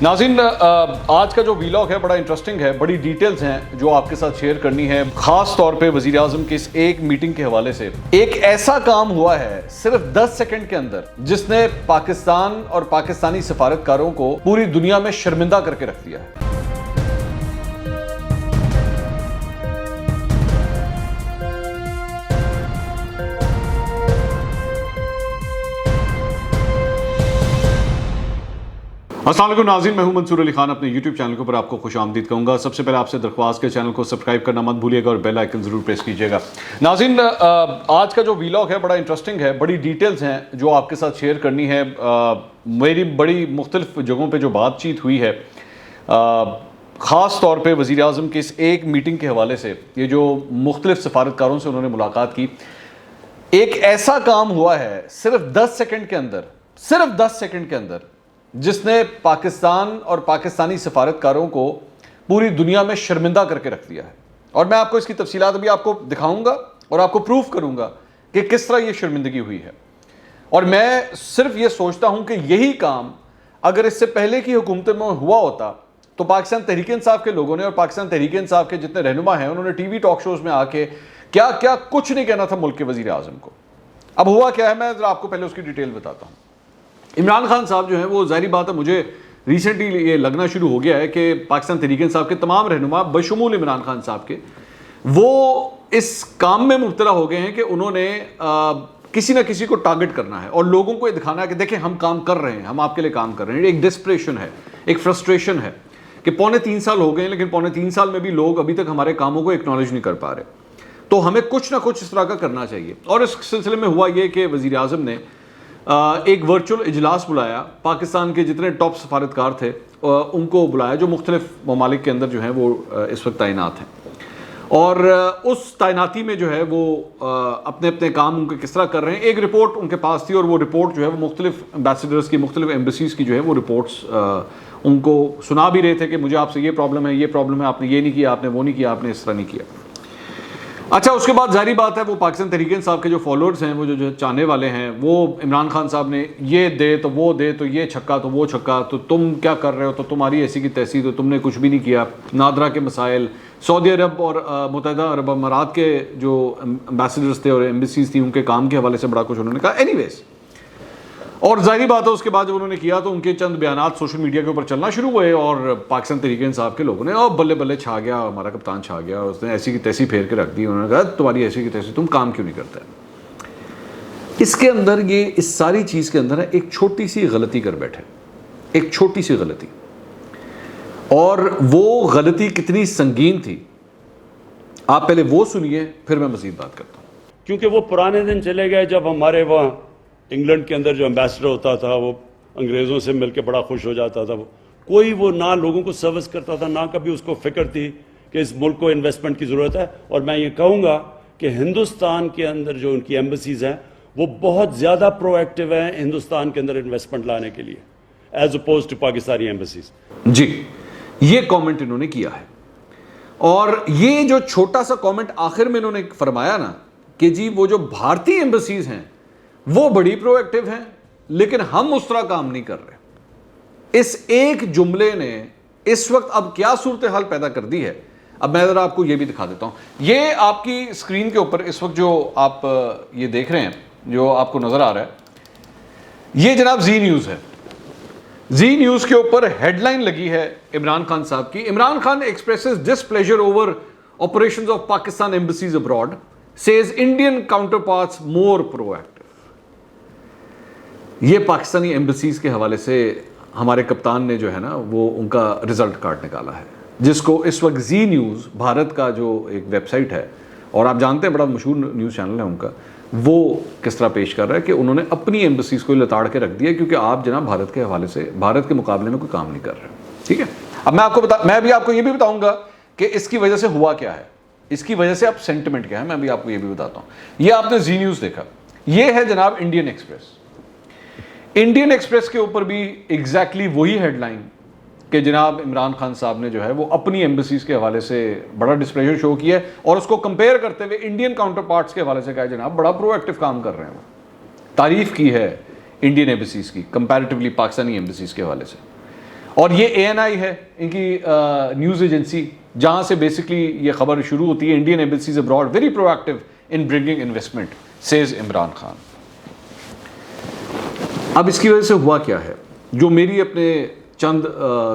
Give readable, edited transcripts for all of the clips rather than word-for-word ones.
ناظرین آج کا جو ویلاگ ہے بڑا انٹرسٹنگ ہے، بڑی ڈیٹیلز ہیں جو آپ کے ساتھ شیئر کرنی ہے، خاص طور پہ وزیر اعظم کی اس ایک میٹنگ کے حوالے سے۔ ایک ایسا کام ہوا ہے صرف 10 سیکنڈ کے اندر جس نے پاکستان اور پاکستانی سفارتکاروں کو پوری دنیا میں شرمندہ کر کے رکھ دیا ہے۔ السلام علیکم ناظرین، میں ہوں منصور علی خان، اپنے یوٹیوب چینل کے اوپر آپ کو خوش آمدید کہوں گا۔ سب سے پہلے آپ سے درخواست کے چینل کو سبسکرائب کرنا مت بھولیے گا اور بیل آئیکن ضرور پریس کیجیے گا۔ ناظرین آج کا جو ویلاگ ہے بڑا انٹرسٹنگ ہے، بڑی ڈیٹیلز ہیں جو آپ کے ساتھ شیئر کرنی ہے۔ میری بڑی مختلف جگہوں پہ جو بات چیت ہوئی ہے، خاص طور پہ وزیر اعظم کی اس ایک میٹنگ کے حوالے سے، یہ جو مختلف سفارتکاروں سے انہوں نے ملاقات کی، ایک ایسا کام ہوا ہے صرف 10 سیکنڈ کے اندر جس نے پاکستان اور پاکستانی سفارتکاروں کو پوری دنیا میں شرمندہ کر کے رکھ دیا ہے، اور میں آپ کو اس کی تفصیلات ابھی آپ کو دکھاؤں گا اور آپ کو پروف کروں گا کہ کس طرح یہ شرمندگی ہوئی ہے۔ اور میں صرف یہ سوچتا ہوں کہ یہی کام اگر اس سے پہلے کی حکومت میں ہوا ہوتا تو پاکستان تحریک انصاف کے لوگوں نے اور پاکستان تحریک انصاف کے جتنے رہنما ہیں انہوں نے ٹی وی ٹاک شوز میں آ کے کیا کچھ نہیں کہنا تھا ملک کے وزیر اعظم کو۔ اب ہوا کیا ہے، میں ذرا آپ کو پہلے اس کی ڈیٹیل بتاتا ہوں۔ عمران خان صاحب جو ہیں، وہ ظاہری بات ہے مجھے ریسنٹلی یہ لگنا شروع ہو گیا ہے کہ پاکستان تحریک انصاف کے تمام رہنما بشمول عمران خان صاحب کے، وہ اس کام میں مبتلا ہو گئے ہیں کہ انہوں نے کسی نہ کسی کو ٹارگٹ کرنا ہے اور لوگوں کو یہ دکھانا ہے کہ دیکھیں ہم کام کر رہے ہیں، ہم آپ کے لیے کام کر رہے ہیں۔ ایک ڈسپریشن ہے، ایک فرسٹریشن ہے کہ 3.25 سال ہو گئے ہیں لیکن 3.25 سال میں بھی لوگ ابھی تک ہمارے کاموں کو ایکنالج نہیں کر پا رہے، تو ہمیں کچھ نہ کچھ اس طرح کا کرنا چاہیے۔ اور اس سلسلے میں ہوا یہ کہ وزیر اعظم نے ایک ورچوئل اجلاس بلایا، پاکستان کے جتنے ٹاپ سفارتکار تھے ان کو بلایا جو مختلف ممالک کے اندر جو ہیں وہ اس وقت تعینات ہیں، اور اس تعیناتی میں جو ہے وہ اپنے اپنے کام ان کے کس طرح کر رہے ہیں، ایک رپورٹ ان کے پاس تھی، اور وہ رپورٹ جو ہے وہ مختلف ایمبیسیڈرز کی، مختلف ایمبیسیز کی جو ہے وہ رپورٹس ان کو سنا بھی رہے تھے کہ مجھے آپ سے یہ پرابلم ہے، آپ نے یہ نہیں کیا، آپ نے وہ نہیں کیا، آپ نے اس طرح نہیں کیا۔ اچھا، اس کے بعد ظاہری بات ہے وہ پاکستان تحریک انصاف کے جو فالوورز ہیں، وہ جو چاہنے والے ہیں، وہ عمران خان صاحب نے یہ دے تو وہ دے، تو یہ چھکا تو وہ چھکا، تو تم کیا کر رہے ہو، تو تمہاری ایسی کی تیسی، تو تم نے کچھ بھی نہیں کیا۔ نادرا کے مسائل، سعودی عرب اور متحدہ عرب امارات کے جو ایمبیسیڈرز تھے اور ایمبیسیز تھیں ان کے کام کے حوالے سے بڑا کچھ انہوں نے کہا۔ اینی ویز، اور ظاہری بات ہے اس کے بعد جب انہوں نے کیا تو ان کے چند بیانات سوشل میڈیا کے اوپر چلنا شروع ہوئے، اور پاکستان تحریک انصاف کے لوگوں نے بلے بلے چھا گیا، ہمارا کپتان چھا گیا، اور اس نے ایسی کی تیسی پھیر کے رکھ دی۔ انہوں نے کہا تمہاری ایسی کی تیسی، تم کام کیوں نہیں کرتے؟ اس کے اندر اس ساری چیز کے اندر ایک چھوٹی سی غلطی کر بیٹھے، ایک چھوٹی سی غلطی، اور وہ غلطی کتنی سنگین تھی آپ پہلے وہ سنیے، پھر میں مزید بات کرتا ہوں۔ کیونکہ وہ پرانے دن چلے گئے جب ہمارے وہاں انگلینڈ کے اندر جو ایمبیسڈر ہوتا تھا وہ انگریزوں سے مل کے بڑا خوش ہو جاتا تھا، کوئی وہ نہ لوگوں کو سروس کرتا تھا، نہ کبھی اس کو فکر تھی کہ اس ملک کو انویسٹمنٹ کی ضرورت ہے۔ اور میں یہ کہوں گا کہ ہندوستان کے اندر جو ان کی ایمبیسیز ہیں وہ بہت زیادہ پرو ایکٹیو ہیں ہندوستان کے اندر انویسٹمنٹ لانے کے لیے as opposed to Pakistani embassies. جی، یہ کامنٹ انہوں نے کیا ہے، اور یہ جو چھوٹا سا کامنٹ آخر میں انہوں نے فرمایا نا کہ جی وہ جو بھارتی ایمبیسیز ہیں وہ بڑی پرو ایکٹیو ہیں لیکن ہم اس طرح کام نہیں کر رہے، اس ایک جملے نے اس وقت اب کیا صورتحال پیدا کر دی ہے۔ اب میں ذرا آپ کو یہ بھی دکھا دیتا ہوں۔ یہ آپ کی اسکرین کے اوپر اس وقت جو آپ یہ دیکھ رہے ہیں، جو آپ کو نظر آ رہا ہے، یہ جناب زی نیوز ہے۔ زی نیوز کے اوپر ہیڈ لائن لگی ہے عمران خان صاحب کی، Imran Khan expresses displeasure over operations of Pakistan embassies abroad, says Indian counterparts more proactive. یہ پاکستانی ایمبیسیز کے حوالے سے ہمارے کپتان نے جو ہے نا وہ ان کا رزلٹ کارڈ نکالا ہے، جس کو اس وقت زی نیوز بھارت کا جو ایک ویب سائٹ ہے، اور آپ جانتے ہیں بڑا مشہور نیوز چینل ہے ان کا، وہ کس طرح پیش کر رہا ہے کہ انہوں نے اپنی ایمبیسیز کو لتاڑ کے رکھ دیا کیونکہ آپ جناب بھارت کے حوالے سے، بھارت کے مقابلے میں کوئی کام نہیں کر رہے۔ ٹھیک ہے، اب میں بھی آپ کو یہ بھی بتاؤں گا کہ اس کی وجہ سے ہوا کیا ہے، اس کی وجہ سے اب سینٹیمنٹ کیا ہے، میں بھی آپ کو یہ بھی بتاتا ہوں۔ یہ آپ نے زی نیوز دیکھا، یہ ہے جناب انڈین ایکسپریس۔ انڈین ایکسپریس کے اوپر بھی ایگزیکٹلی وہی ہیڈ لائن کہ جناب عمران خان صاحب نے جو ہے وہ اپنی ایمبیسیز کے حوالے سے بڑا ڈسپلیجر شو کیا ہے، اور اس کو کمپیئر کرتے ہوئے انڈین کاؤنٹر پارٹس کے حوالے سے کہا جناب بڑا پرو ایکٹیو کام کر رہے ہیں، وہ تعریف کی ہے انڈین ایمبیسیز کی کمپیریٹیولی پاکستانی ایمبیسیز کے حوالے سے۔ اور یہ ANI ہے ان کی نیوز ایجنسی, جہاں سے بیسکلی یہ خبر شروع ہوتی ہے, Indian embassies abroad very proactive in bringing investment says Imran Khan. اب اس کی وجہ سے ہوا کیا ہے, جو میری اپنے چند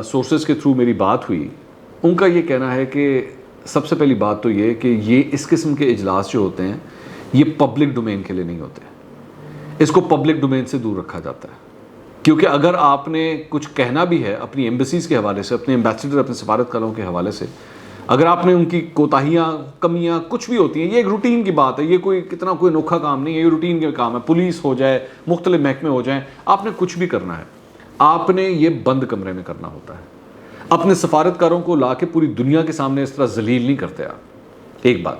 سورسز کے تھرو میری بات ہوئی, ان کا یہ کہنا ہے کہ سب سے پہلی بات تو یہ کہ یہ اس قسم کے اجلاس جو ہوتے ہیں یہ پبلک ڈومین کے لیے نہیں ہوتے, اس کو پبلک ڈومین سے دور رکھا جاتا ہے. کیونکہ اگر آپ نے کچھ کہنا بھی ہے اپنی ایمبیسیز کے حوالے سے, اپنے ایمبیسیڈر اپنے سفارتکاروں کے حوالے سے, اگر آپ نے ان کی کوتاہیاں کمیاں کچھ بھی ہوتی ہیں, یہ ایک روٹین کی بات ہے, یہ کوئی کتنا کوئی انوکھا کام نہیں ہے, یہ روٹین کے کام ہے, پولیس ہو جائے, مختلف محکمے ہو جائیں, آپ نے کچھ بھی کرنا ہے آپ نے یہ بند کمرے میں کرنا ہوتا ہے. اپنے سفارتکاروں کو لا کے پوری دنیا کے سامنے اس طرح ذلیل نہیں کرتے آپ. ایک بات.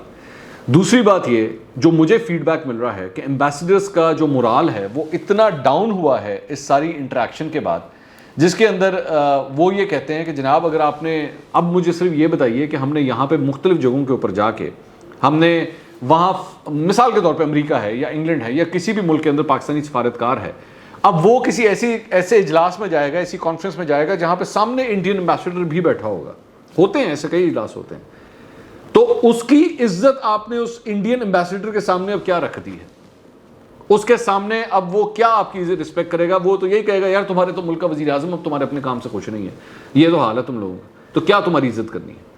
دوسری بات یہ جو مجھے فیڈ بیک مل رہا ہے کہ ایمبیسیڈرز کا جو مورال ہے وہ اتنا ڈاؤن ہوا ہے اس ساری انٹریکشن کے بعد, جس کے اندر وہ یہ کہتے ہیں کہ جناب اگر آپ نے, اب مجھے صرف یہ بتائیے کہ ہم نے یہاں پہ مختلف جگہوں کے اوپر جا کے ہم نے وہاں مثال کے طور پہ امریکہ ہے یا انگلینڈ ہے یا کسی بھی ملک کے اندر پاکستانی سفارتکار ہے, اب وہ کسی ایسے اجلاس میں جائے گا, ایسی کانفرنس میں جائے گا جہاں پہ سامنے انڈین ایمبیسیڈر بھی بیٹھا ہوگا, ہوتے ہیں ایسے کئی اجلاس ہوتے ہیں, تو اس کی عزت آپ نے اس انڈین ایمبیسیڈر کے سامنے اب کیا رکھ دی ہے, اس کے سامنے اب وہ کیا آپ کی رسپیکٹ کرے گا؟ وہ تو یہی کہے گا یار تمہارے تو ملک کا وزیر اعظم اب تمہارے اپنے کام سے خوش نہیں ہے, یہ تو حال ہے تم لوگوں کا, تو کیا تمہاری عزت کرنی ہے؟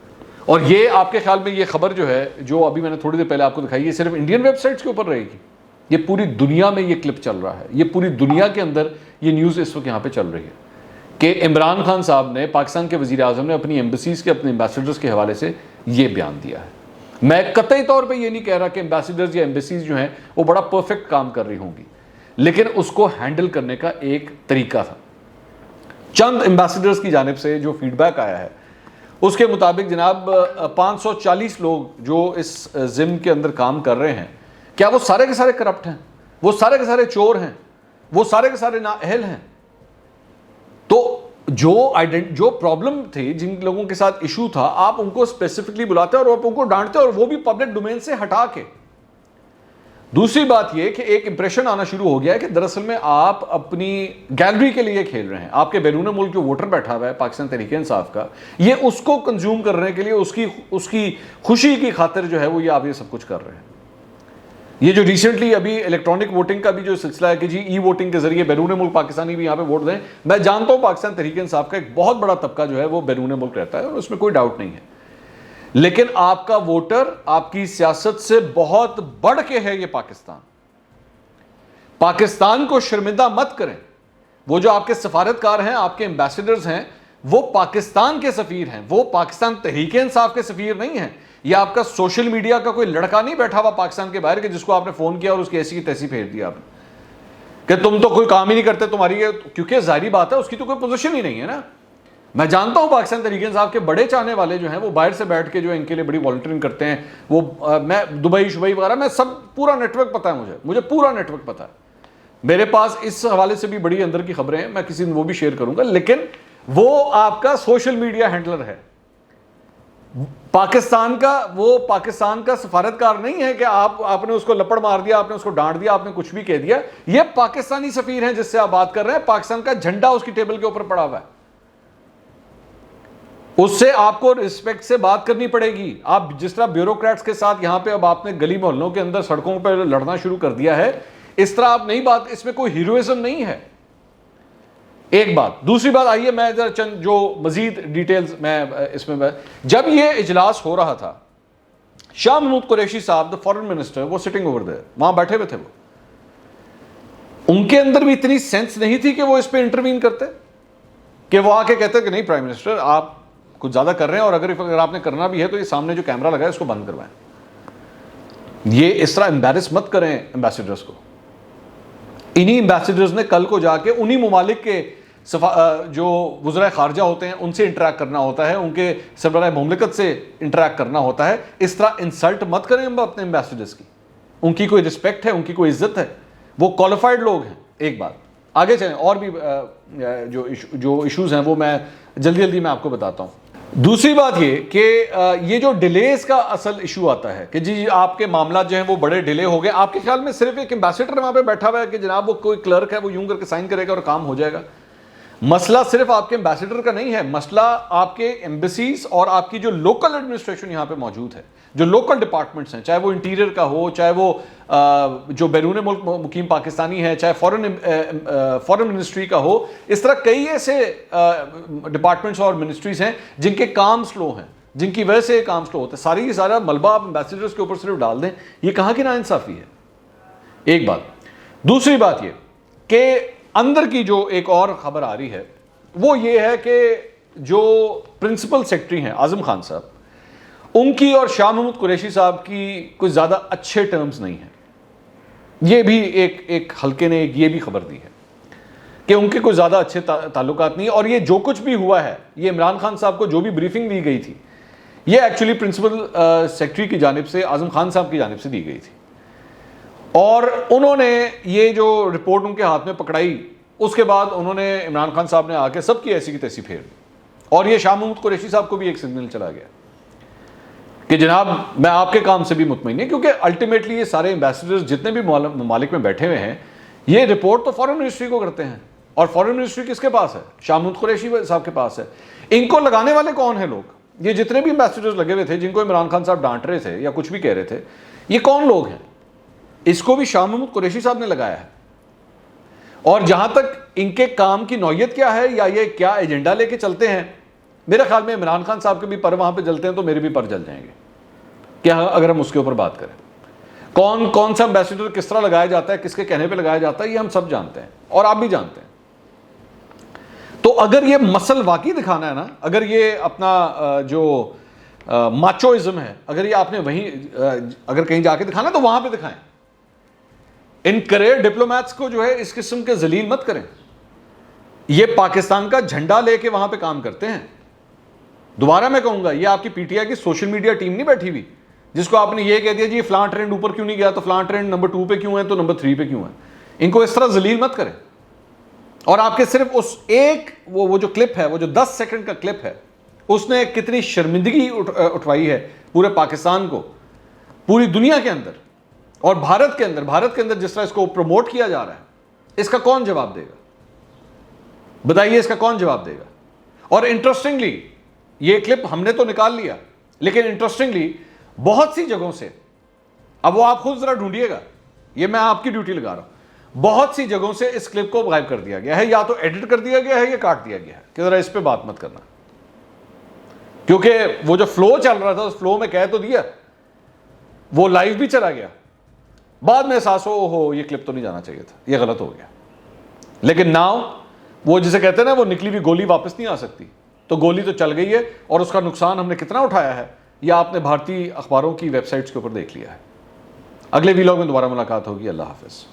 اور یہ آپ کے خیال میں یہ خبر جو ہے جو ابھی میں نے تھوڑی دیر پہلے آپ کو دکھائی, یہ صرف انڈین ویب سائٹس کے اوپر رہے گی؟ یہ پوری دنیا میں یہ کلپ چل رہا ہے, یہ پوری دنیا کے اندر یہ نیوز اس وقت یہاں پہ چل رہی ہے کہ عمران خان صاحب نے, پاکستان کے وزیر اعظم نے اپنی ایمبیسیز کے اپنے ایمبیسیڈرز کے حوالے سے یہ بیان دیا ہے. میں قطعی طور پہ یہ نہیں کہہ رہا کہ ایمبیسیڈرز یا ایمبیسیز جو ہیں وہ بڑا پرفیکٹ کام کر رہی ہوں گی, لیکن اس کو ہینڈل کرنے کا ایک طریقہ تھا. چند ایمبیسیڈرز کی جانب سے جو فیڈ بیک آیا ہے اس کے مطابق جناب 540 لوگ جو اس ضمن کے اندر کام کر رہے ہیں, کیا وہ سارے کے سارے کرپٹ ہیں, وہ سارے کے سارے چور ہیں, وہ سارے کے سارے نااہل ہیں؟ تو جو پرابلم تھی, جن لوگوں کے ساتھ ایشو تھا, آپ ان کو اسپیسیفکلی بلاتے اور آپ ان کو ڈانٹتے, اور وہ بھی پبلک ڈومین سے ہٹا کے. دوسری بات یہ کہ ایک امپریشن آنا شروع ہو گیا ہے کہ دراصل میں آپ اپنی گیلری کے لیے کھیل رہے ہیں. آپ کے بیرون ملک جو ووٹر بیٹھا ہوا ہے پاکستان تحریک انصاف کا, یہ اس کو کنزیوم کرنے کے لیے, اس کی خوشی کی خاطر جو ہے وہ یہ آپ یہ سب کچھ کر رہے ہیں. یہ جو ریسنٹلی ابھی الیکٹرانک ووٹنگ کا بھی جو سلسلہ ہے کہ جی ای ووٹنگ کے ذریعے بیرون ملک پاکستانی بھی یہاں پہ ووٹ دیں, میں جانتا ہوں پاکستان تحریک انصاف کا ایک بہت بڑا طبقہ جو ہے وہ بیرون ملک رہتا ہے اور اس میں کوئی ڈاؤٹ نہیں ہے, لیکن آپ کا ووٹر آپ کی سیاست سے بہت بڑھ کے ہے. یہ پاکستان کو شرمندہ مت کریں. وہ جو آپ کے سفارتکار ہیں, آپ کے ایمبیسیڈرز ہیں, وہ پاکستان کے سفیر ہیں, وہ پاکستان تحریک انصاف کے سفیر نہیں ہیں. یہ آپ کا سوشل میڈیا کا کوئی لڑکا نہیں بیٹھا ہوا پاکستان کے باہر کہ جس کو آپ نے فون کیا اور اس کی ایسی کی تیسی پھیر دیا آپ نے کہ تم تو کوئی کام ہی نہیں کرتے تمہاری, کیونکہ ظاہری بات ہے اس کی تو کوئی پوزیشن ہی نہیں ہے نا. میں جانتا ہوں پاکستان تحریک انصاف کے بڑے چاہنے والے جو ہیں وہ باہر سے بیٹھ کے جو ان کے لیے بڑی والنٹیئرنگ کرتے ہیں, وہ میں دبئی شبئی وغیرہ, میں سب پورا نیٹ ورک پتہ ہے, مجھے پورا نیٹ ورک پتہ ہے. میرے پاس اس حوالے سے بھی بڑی اندر کی خبریں ہیں, میں کسی دن وہ بھی شیئر کروں گا, لیکن وہ آپ کا سوشل میڈیا ہینڈلر ہے. پاکستان کا سفارتکار نہیں ہے کہ آپ نے اس کو لپڑ مار دیا, آپ نے اس کو ڈانٹ دیا, آپ نے کچھ بھی کہہ دیا. یہ پاکستانی سفیر ہیں جس سے آپ بات کر رہے ہیں, پاکستان کا جھنڈا اس کی ٹیبل کے اوپر پڑا ہوا ہے, اس سے آپ کو رسپیکٹ سے بات کرنی پڑے گی. آپ جس طرح بیوروکریٹس کے ساتھ یہاں پہ اب آپ نے گلی محلوں کے اندر سڑکوں پہ لڑنا شروع کر دیا ہے, اس طرح آپ نہیں بات, اس میں کوئی ہیروئزم نہیں ہے. ایک بات. دوسری بات, آئیے میں چند جو مزید ڈیٹیلز میں اس میں, جب یہ اجلاس ہو رہا تھا, شاہ محمود قریشی صاحب دا فارن منسٹر, وہ سٹنگ اوور دیر, وہاں بیٹھے ہوئے تھے. وہ ان کے اندر بھی اتنی سینس نہیں تھی کہ وہ اس پہ انٹروین کرتے, کہ وہ آ کے کہتے کہ نہیں پرائم منسٹر آپ کچھ زیادہ کر رہے ہیں, اور اگر آپ نے کرنا بھی ہے تو یہ سامنے جو کیمرہ لگا ہے اس کو بند کروائیں. یہ اس طرح امبیرس مت کریں ایمبیسیڈرز کو. انہی ایمبیسیڈرز نے کل کو جا کے انہی ممالک کے جو وزراء خارجہ ہوتے ہیں ان سے انٹریکٹ کرنا ہوتا ہے, ان کے سربراہ مملکت سے انٹریکٹ کرنا ہوتا ہے. اس طرح انسلٹ مت کریں اپنے ایمبیسیڈرز کی. ان کی کوئی رسپیکٹ ہے, ان کی کوئی عزت ہے, وہ کوالیفائڈ لوگ ہیں. ایک بات. آگے چلیں, اور بھی جو ایشوز ہیں وہ میں جلدی میں آپ کو بتاتا ہوں. دوسری بات یہ کہ یہ جو ڈیلیز کا اصل ایشو آتا ہے کہ جی آپ کے معاملات جو ہیں وہ بڑے ڈیلے ہو گئے, آپ کے خیال میں صرف ایک ایمبیسیڈر وہاں پہ بیٹھا ہوا ہے کہ جناب وہ کوئی کلرک ہے وہ یوں کر کے سائن کرے گا اور کام ہو جائے گا؟ مسئلہ صرف آپ کے ایمبیسڈر کا نہیں ہے, مسئلہ آپ کے ایمبیسیز اور آپ کی جو لوکل ایڈمنسٹریشن یہاں پہ موجود ہے, جو لوکل ڈپارٹمنٹس ہیں, چاہے وہ انٹیریئر کا ہو, چاہے وہ جو بیرون ملک مقیم پاکستانی ہے, چاہے فورن منسٹری کا ہو. اس طرح کئی ایسے ڈپارٹمنٹس اور منسٹریز ہیں جن کے کام سلو ہیں, جن کی وجہ سے کام سلو ہوتا ہے. ساری سارا ملبہ آپ ایمبیسڈرز کے اوپر صرف ڈال دیں, یہ کہاں کی ناانصافی ہے. ایک بات. دوسری بات یہ کہ اندر کی جو ایک اور خبر آ رہی ہے وہ یہ ہے کہ جو پرنسپل سیکرٹری ہیں اعظم خان صاحب, ان کی اور شاہ محمود قریشی صاحب کی کوئی زیادہ اچھے ٹرمز نہیں ہیں. یہ بھی ایک حلقے نے یہ بھی خبر دی ہے کہ ان کے کوئی زیادہ اچھے تعلقات نہیں, اور یہ جو کچھ بھی ہوا ہے, یہ عمران خان صاحب کو جو بھی بریفنگ دی گئی تھی, یہ ایکچولی پرنسپل سیکرٹری کی جانب سے, اعظم خان صاحب کی جانب سے دی گئی تھی. اور انہوں نے یہ جو رپورٹ ان کے ہاتھ میں پکڑائی, اس کے بعد انہوں نے عمران خان صاحب نے آ کے سب کی ایسی کی تیسی پھیر دی, اور یہ شاہ محمود قریشی صاحب کو بھی ایک سگنل چلا گیا کہ جناب میں آپ کے کام سے بھی مطمئن نہیں, کیونکہ الٹیمیٹلی یہ سارے ایمبیسڈرز جتنے بھی ممالک میں بیٹھے ہوئے ہیں, یہ رپورٹ تو فارن منسٹری کو کرتے ہیں, اور فارن منسٹری کس کے پاس ہے؟ شاہ محمود قریشی صاحب کے پاس ہے. ان کو لگانے والے کون ہیں لوگ؟ یہ جتنے بھی ایمبیسڈرز لگے ہوئے تھے جن کو عمران خان صاحب ڈانٹ رہے تھے یا کچھ بھی کہہ رہے تھے, یہ کون لوگ ہیں؟ اس کو بھی شاہ محمود قریشی صاحب نے لگایا ہے. اور جہاں تک ان کے کام کی نوعیت کیا ہے یا یہ کیا ایجنڈا لے کے چلتے ہیں, میرے خیال میں عمران خان صاحب کے بھی پر وہاں پہ جلتے ہیں تو میرے بھی پر جل جائیں گے کہ اگر ہم اس کے اوپر بات کریں. کون سا ایمبیسڈر کس طرح لگایا جاتا ہے, کس کے کہنے پہ لگایا جاتا ہے, یہ ہم سب جانتے ہیں اور آپ بھی جانتے ہیں. تو اگر یہ مسل واقعی دکھانا ہے نا, اگر یہ اپنا جو ماچوازم ہے, اگر یہ آپ نے وہیں اگر کہیں جا کے دکھانا تو وہاں پہ دکھائیں. ان کریئر ڈپلومیٹس کو جو ہے اس قسم کے ذلیل مت کریں. یہ پاکستان کا جھنڈا لے کے وہاں پہ کام کرتے ہیں. دوبارہ میں کہوں گا, یہ آپ کی پی ٹی آئی کی سوشل میڈیا ٹیم نہیں بیٹھی ہوئی جس کو آپ نے یہ کہہ دیا جی فلاں ٹرینڈ اوپر کیوں نہیں گیا, تو فلاں ٹرینڈ نمبر 2 پہ کیوں ہے, تو نمبر 3 پہ کیوں ہے. ان کو اس طرح ذلیل مت کریں. اور آپ کے صرف اس ایک وہ جو کلپ ہے, وہ جو 10 سیکنڈ کا کلپ ہے, اس نے کتنی شرمندگی اٹھوائی ہے پورے پاکستان کو, پوری دنیا کے اندر اور بھارت کے اندر جس طرح اس کو پروموٹ کیا جا رہا ہے. اس کا کون جواب دے گا؟ بتائیے, اس کا کون جواب دے گا؟ اور انٹرسٹنگلی یہ کلپ ہم نے تو نکال لیا, لیکن انٹرسٹنگلی بہت سی جگہوں سے, اب وہ آپ خود ذرا ڈھونڈیے گا, یہ میں آپ کی ڈیوٹی لگا رہا ہوں, بہت سی جگہوں سے اس کلپ کو غائب کر دیا گیا ہے, یا تو ایڈٹ کر دیا گیا ہے یا کاٹ دیا گیا ہے کہ ذرا اس پہ بات مت کرنا. کیونکہ وہ جو فلو چل رہا تھا, اس فلو میں کہہ تو دیا, وہ لائیو بھی چلا گیا, بعد میں احساس ہو یہ کلپ تو نہیں جانا چاہیے تھا, یہ غلط ہو گیا. لیکن ناؤ وہ جسے کہتے ہیں نا, وہ نکلی ہوئی گولی واپس نہیں آ سکتی, تو گولی تو چل گئی ہے, اور اس کا نقصان ہم نے کتنا اٹھایا ہے یہ آپ نے بھارتی اخباروں کی ویب سائٹس کے اوپر دیکھ لیا ہے. اگلے ویلاگ میں دوبارہ ملاقات ہوگی. اللہ حافظ.